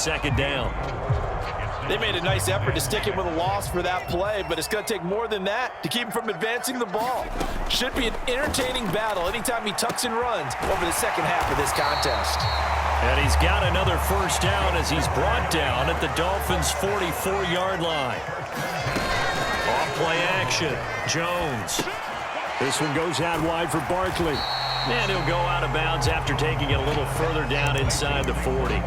second down. They made a nice effort to stick him with a loss for that play, but it's going to take more than that to keep him from advancing the ball. Should be an entertaining battle anytime he tucks and runs over the second half of this contest. And he's got another first down as he's brought down at the Dolphins' 44-yard line. Off play action, Jones. This one goes out wide for Barkley. And he'll go out of bounds after taking it a little further down inside the 40.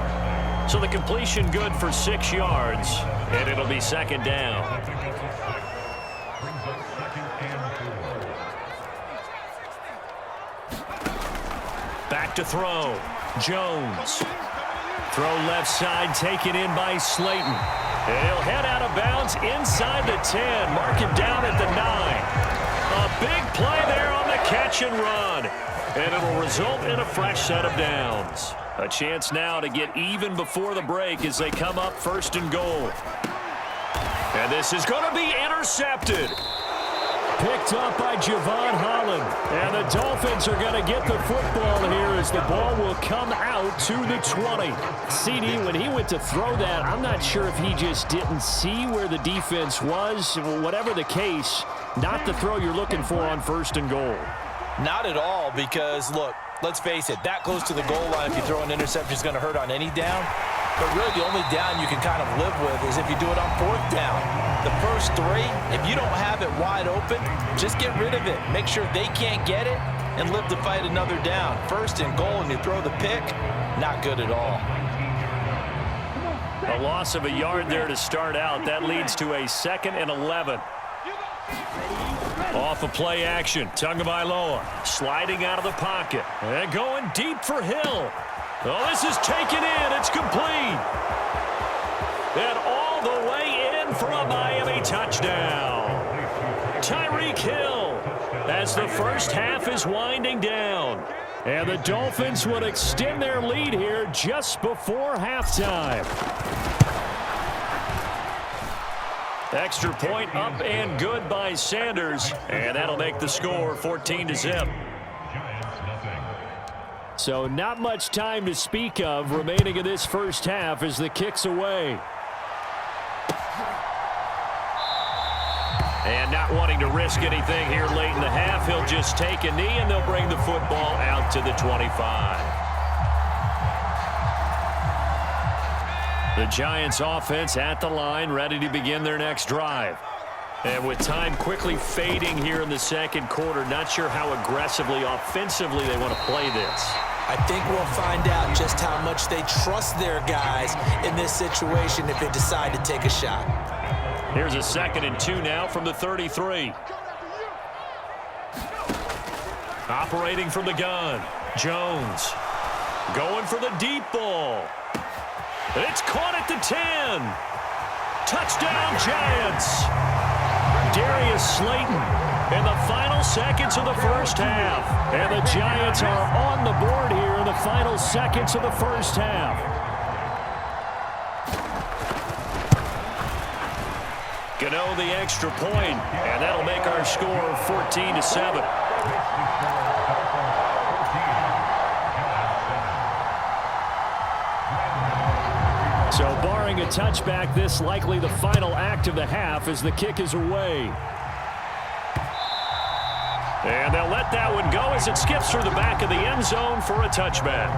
So the completion good for 6 yards, and it'll be second down. Back to throw. Jones. Throw left side, taken in by Slayton. And he'll head out of bounds inside the 10. Mark him down at the 9. A big play there on the catch and run. And it'll result in a fresh set of downs. A chance now to get even before the break as they come up first and goal. And this is going to be intercepted. Picked up by Javon Holland. And the Dolphins are going to get the football here as the ball will come out to the 20. CD, when he went to throw that, I'm not sure if he just didn't see where the defense was. Whatever the case, not the throw you're looking for on first and goal. Not at all, because, look, let's face it, that close to the goal line, if you throw an interception, is going to hurt on any down. But really, the only down you can kind of live with is if you do it on fourth down. The first three, if you don't have it wide open, just get rid of it. Make sure they can't get it and live to fight another down. First and goal, and you throw the pick, not good at all. A loss of a yard there to start out. That leads to a 2nd and 11. Off of play action, Tagovailoa sliding out of the pocket and going deep for Hill. Oh, this is taken in. It's complete. And all the way in for a Miami touchdown. Tyreek Hill as the first half is winding down. And the Dolphins would extend their lead here just before halftime. Extra point up and good by Sanders. And that'll make the score 14-0. So not much time to speak of remaining in this first half as the kick's away. And not wanting to risk anything here late in the half, he'll just take a knee and they'll bring the football out to the 25. The Giants offense at the line, ready to begin their next drive. And with time quickly fading here in the second quarter, not sure how aggressively, offensively they want to play this. I think we'll find out just how much they trust their guys in this situation if they decide to take a shot. Here's a 2nd and 2 now from the 33. Operating from the gun, Jones going for the deep ball. It's caught at the 10. Touchdown, Giants. Darius Slayton in the final seconds of the first half. And the Giants are on the board here in the final seconds of the first half. Gano the extra point, and that'll make our score 14-7. So barring a touchback, this likely the final act of the half as the kick is away. And they'll let that one go as it skips through the back of the end zone for a touchback.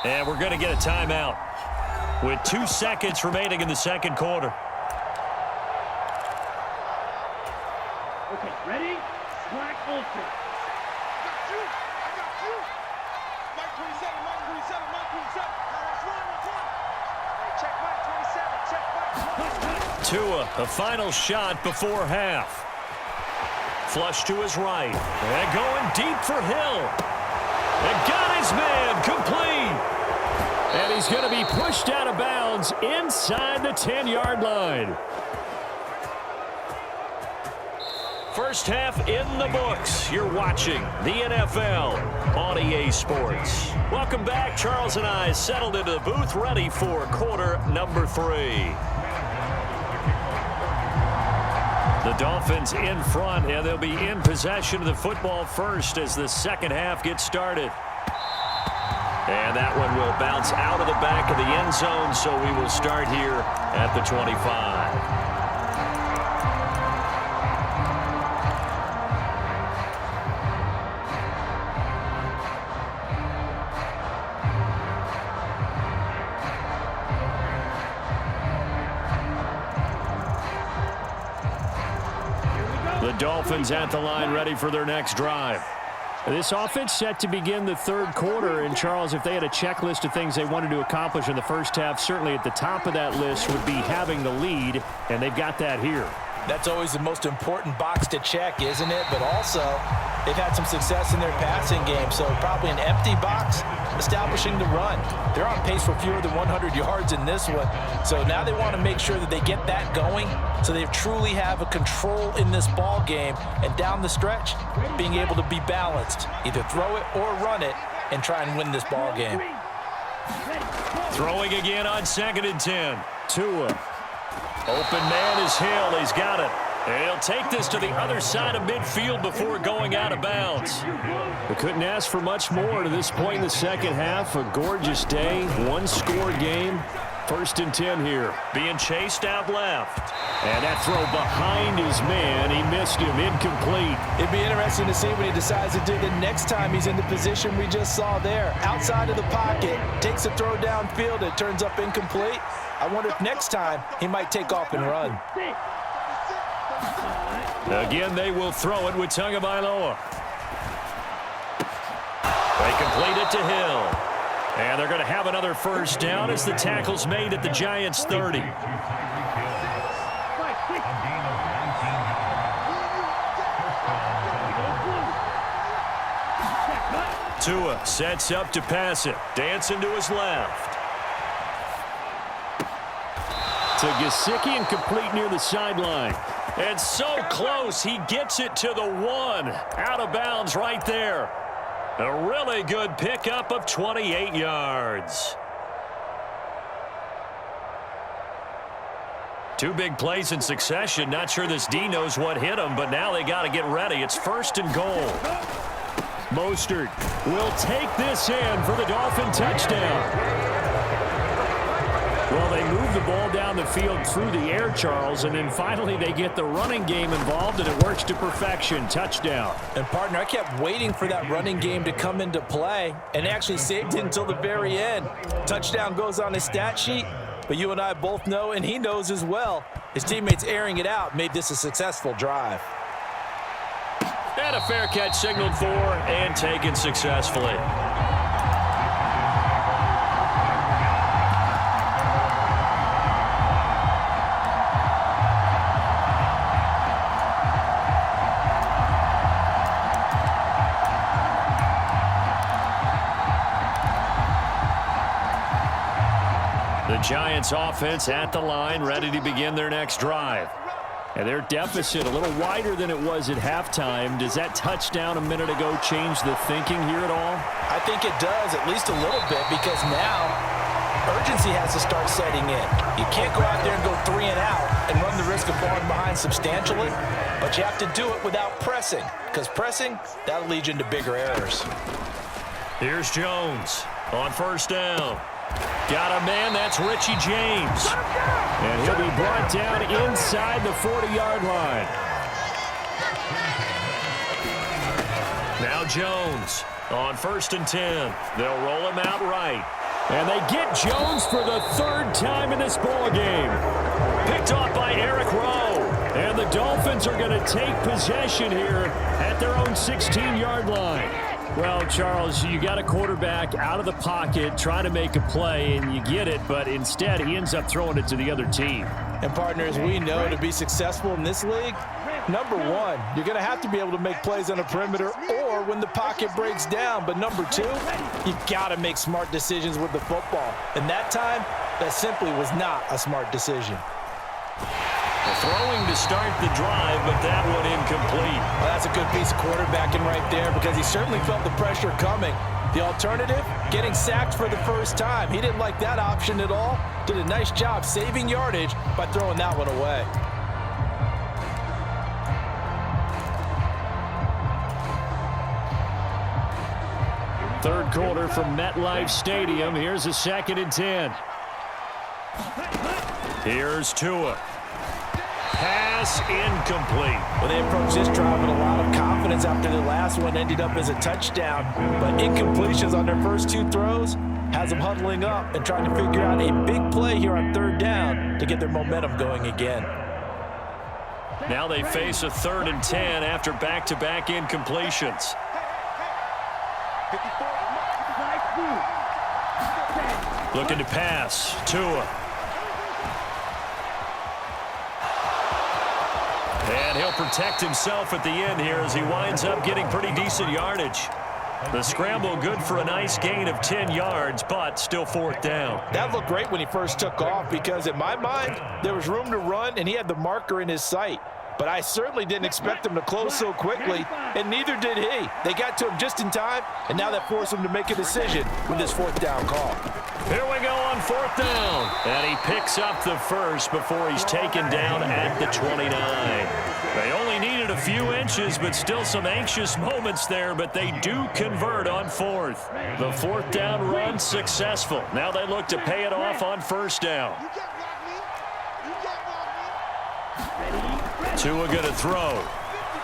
And we're going to get a timeout with 2 seconds remaining in the second quarter. Okay, ready? Slack open. Tua, a final shot before half. Flush to his right. And going deep for Hill. And got his man complete. And he's going to be pushed out of bounds inside the 10-yard line. First half in the books. You're watching the NFL on EA Sports. Welcome back. Charles and I settled into the booth, ready for quarter number 3. The Dolphins in front, and they'll be in possession of the football first as the second half gets started. And that one will bounce out of the back of the end zone, so we will start here at the 25. The Dolphins at the line, ready for their next drive. This offense set to begin the third quarter. And, Charles, if they had a checklist of things they wanted to accomplish in the first half, certainly at the top of that list would be having the lead, and they've got that here. That's always the most important box to check, isn't it? But also, they've had some success in their passing game, so probably an empty box establishing the run. They're on pace for fewer than 100 yards in this one, so now they want to make sure that they get that going so they truly have a control in this ball game, and down the stretch, being able to be balanced, either throw it or run it, and try and win this ball game. Throwing again on 2nd and 10. Tua. Open man is Hill. He's got it. And he'll take this to the other side of midfield before going out of bounds. We couldn't ask for much more to this point in the second half. A gorgeous day, one-score game. 1st and 10 here. Being chased out left. And that throw behind his man. He missed him. Incomplete. It'd be interesting to see what he decides to do the next time he's in the position we just saw there. Outside of the pocket, takes a throw downfield. It turns up incomplete. I wonder if next time he might take off and run. Again, they will throw it with Tagovailoa. They complete it to Hill. And they're going to have another first down as the tackle's made at the Giants' 30. Tua sets up to pass it. Dancing to his left. To Gesicki and complete near the sideline. And so close, he gets it to the 1. Out of bounds right there. A really good pickup of 28 yards. 2 big plays in succession. Not sure this D knows what hit him, but now they got to get ready. It's 1st and goal. Mostert will take this in for the Dolphin touchdown. Well, they move the ball down the field through the air, Charles, and then finally they get the running game involved, and it works to perfection. Touchdown. And, partner, I kept waiting for that running game to come into play and actually saved it until the very end. Touchdown goes on his stat sheet, but you and I both know, and he knows as well, his teammates airing it out made this a successful drive. And a fair catch signaled for and taken successfully. The Giants offense at the line, ready to begin their next drive. And their deficit a little wider than it was at halftime. Does that touchdown a minute ago change the thinking here at all? I think it does, at least a little bit, because now urgency has to start setting in. You can't go out there and go 3 and out and run the risk of falling behind substantially, but you have to do it without pressing, because pressing, that'll lead you into bigger errors. Here's Jones on 1st down. Got a man, that's Richie James. And he'll be brought down inside the 40-yard line. Now Jones on 1st and 10. They'll roll him out right. And they get Jones for the 3rd time in this ball game. Picked off by Eric Rowe. And the Dolphins are going to take possession here at their own 16-yard line. Well, Charles, you got a quarterback out of the pocket trying to make a play, and you get it, but instead he ends up throwing it to the other team. And, partners, we know to be successful in this league, number one, you're going to have to be able to make plays on the perimeter or when the pocket breaks down. But number two, you've got to make smart decisions with the football. And that time, that simply was not a smart decision. Throwing to start the drive, but that one incomplete. Well, that's a good piece of quarterbacking right there because he certainly felt the pressure coming. The alternative, getting sacked for the first time. He didn't like that option at all. Did a nice job saving yardage by throwing that one away. Third quarter from MetLife Stadium. Here's a 2nd and 10. Here's Tua. Pass incomplete. Well, they approached this drive with a lot of confidence after the last one ended up as a touchdown. But incompletions on their first 2 throws has them huddling up and trying to figure out a big play here on 3rd down to get their momentum going again. Now they face a 3rd and 10 after back-to-back incompletions. Looking to pass. Tua. And he'll protect himself at the end here as he winds up getting pretty decent yardage. The scramble good for a nice gain of 10 yards, but still 4th down. That looked great when he first took off because in my mind, there was room to run and he had the marker in his sight. But I certainly didn't expect him to close so quickly, and neither did he. They got to him just in time, and now that forced him to make a decision with this 4th down call. Here we go on 4th down. And he picks up the first before he's taken down at the 29. They only needed a few inches, but still some anxious moments there, but they do convert on 4th. The 4th down run successful. Now they look to pay it off on 1st down. Tua going to throw.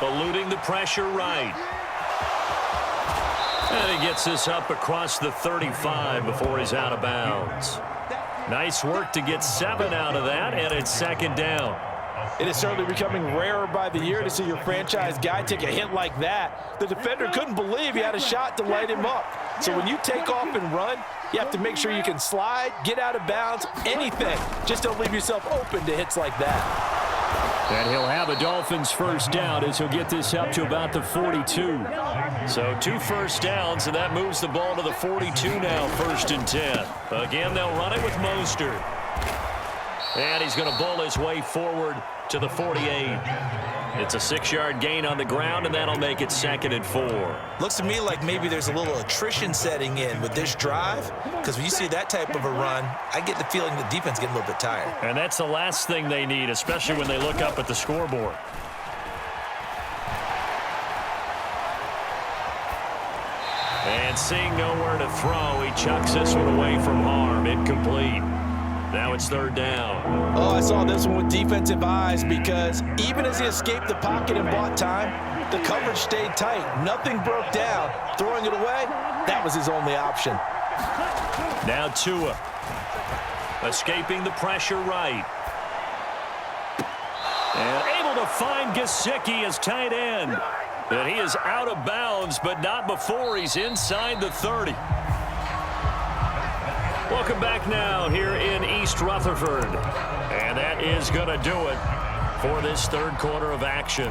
Eluding the pressure right. And he gets this up across the 35 before he's out of bounds. Nice work to get 7 out of that, and it's 2nd down. It is certainly becoming rarer by the year to see your franchise guy take a hit like that. The defender couldn't believe he had a shot to light him up. So when you take off and run, you have to make sure you can slide, get out of bounds, anything. Just don't leave yourself open to hits like that. And he'll have a Dolphins 1st down as he'll get this up to about the 42. So 2 first downs, and that moves the ball to the 42 now, 1st and 10. Again, they'll run it with Mostert. And he's going to bowl his way forward to the 48. It's a 6-yard gain on the ground, and that'll make it 2nd and 4. Looks to me like maybe there's a little attrition setting in with this drive, because when you see that type of a run, I get the feeling the defense getting a little bit tired. And that's the last thing they need, especially when they look up at the scoreboard. And seeing nowhere to throw, he chucks this one away from harm. Incomplete. Now it's 3rd down. Oh, I saw this one with defensive eyes because even as he escaped the pocket and bought time, the coverage stayed tight. Nothing broke down. Throwing it away, that was his only option. Now Tua. Escaping the pressure right. And able to find Gesicki as tight end. And he is out of bounds, but not before he's inside the 30. Welcome back now here in East Rutherford. And that is going to do it for this 3rd quarter of action.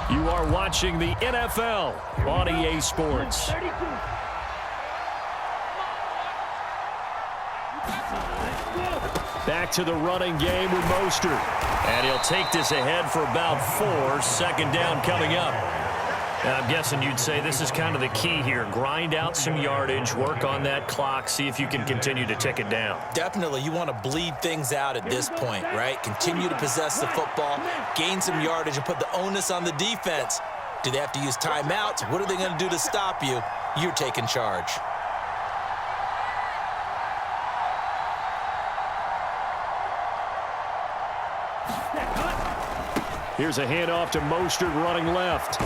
You are watching the NFL on EA Sports. Back to the running game with Mostert. And he'll take this ahead for about 4. 2nd down coming up. And I'm guessing you'd say this is kind of the key here. Grind out some yardage, work on that clock, see if you can continue to tick it down. Definitely, you want to bleed things out at this point, right? Continue to possess the football, gain some yardage, and put the onus on the defense. Do they have to use timeouts? What are they going to do to stop you? You're taking charge. Here's a handoff to Mostert running left.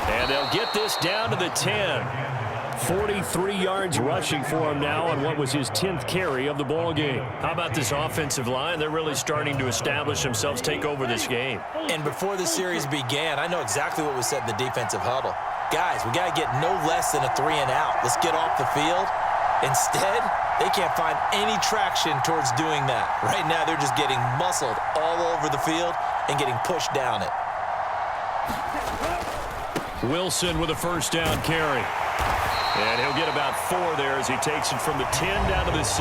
And they'll get this down to the 10. 43 yards rushing for him now on what was his 10th carry of the ball game. How about this offensive line? They're really starting to establish themselves, take over this game. And before the series began, I know exactly what was said in the defensive huddle. Guys, we got to get no less than a 3 and out. Let's get off the field. Instead, they can't find any traction towards doing that. Right now, they're just getting muscled all over the field and getting pushed down it. Wilson with a 1st down carry. And he'll get about 4 there as he takes it from the 10 down to the 6.